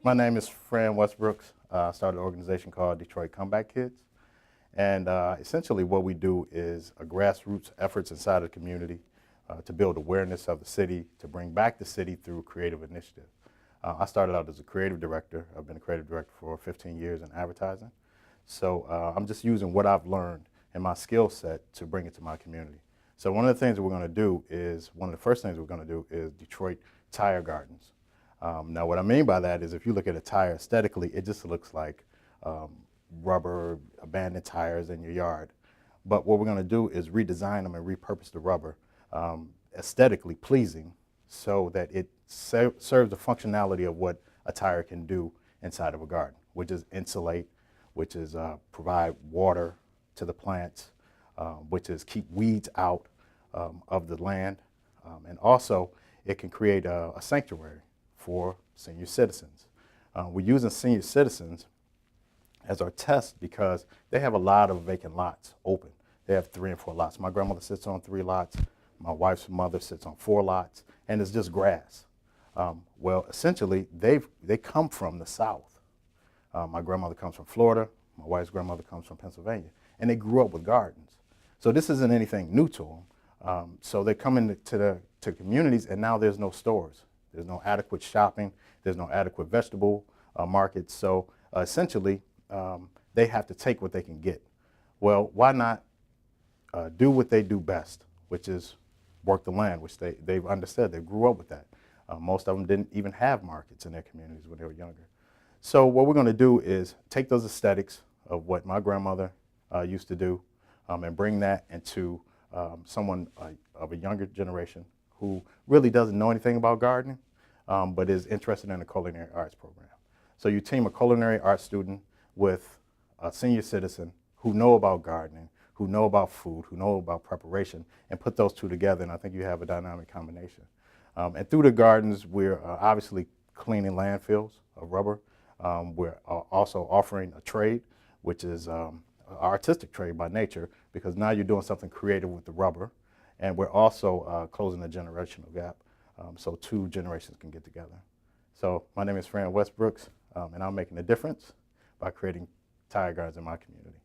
My name is Fran Westbrooks. I started an organization called Detroit Comeback Kids. And essentially what we do is a grassroots efforts inside of the community to build awareness of the city, to bring back the city through creative initiative. I started out as a creative director. I've been a creative director for 15 years in advertising. So I'm just using what I've learned and my skill set to bring it to my community. So one of the things that we're going to do is, one of the first things we're going to do is Detroit tire gardens. Now what I mean by that is if you look at a tire aesthetically, it just looks like rubber, abandoned tires in your yard. But what we're going to do is redesign them and repurpose the rubber aesthetically pleasing so that it serves the functionality of what a tire can do inside of a garden, which is insulate, which is provide water to the plants, which is keep weeds out of the land. And also it can create a sanctuary for senior citizens. We're using senior citizens as our test because they have a lot of vacant lots open. They have 3 and 4 lots. My grandmother sits on 3 lots. My wife's mother sits on 4 lots, and it's just grass. Well, essentially, they come from the South. My grandmother comes from Florida. My wife's grandmother comes from Pennsylvania, and they grew up with gardens. So this isn't anything new to them. So they come into communities, and now there's no stores. There's no adequate shopping. There's no adequate vegetable markets. So essentially, they have to take what they can get. Well, why not do what they do best, which is work the land, which they've understood. They grew up with that. Most of them didn't even have markets in their communities when they were younger. So what we're going to do is take those aesthetics of what my grandmother used to do and bring that into someone of a younger generation who really doesn't know anything about gardening, but is interested in a culinary arts program. So you team a culinary arts student with a senior citizen who know about gardening, who know about food, who know about preparation, and put those two together, and I think you have a dynamic combination. And through the gardens, we're obviously cleaning landfills of rubber. We're also offering a trade, which is an artistic trade by nature, because now you're doing something creative with the rubber. And we're also closing a generational gap, so 2 generations can get together. So my name is Fran Westbrooks, and I'm making a difference by creating tire gardens in my community.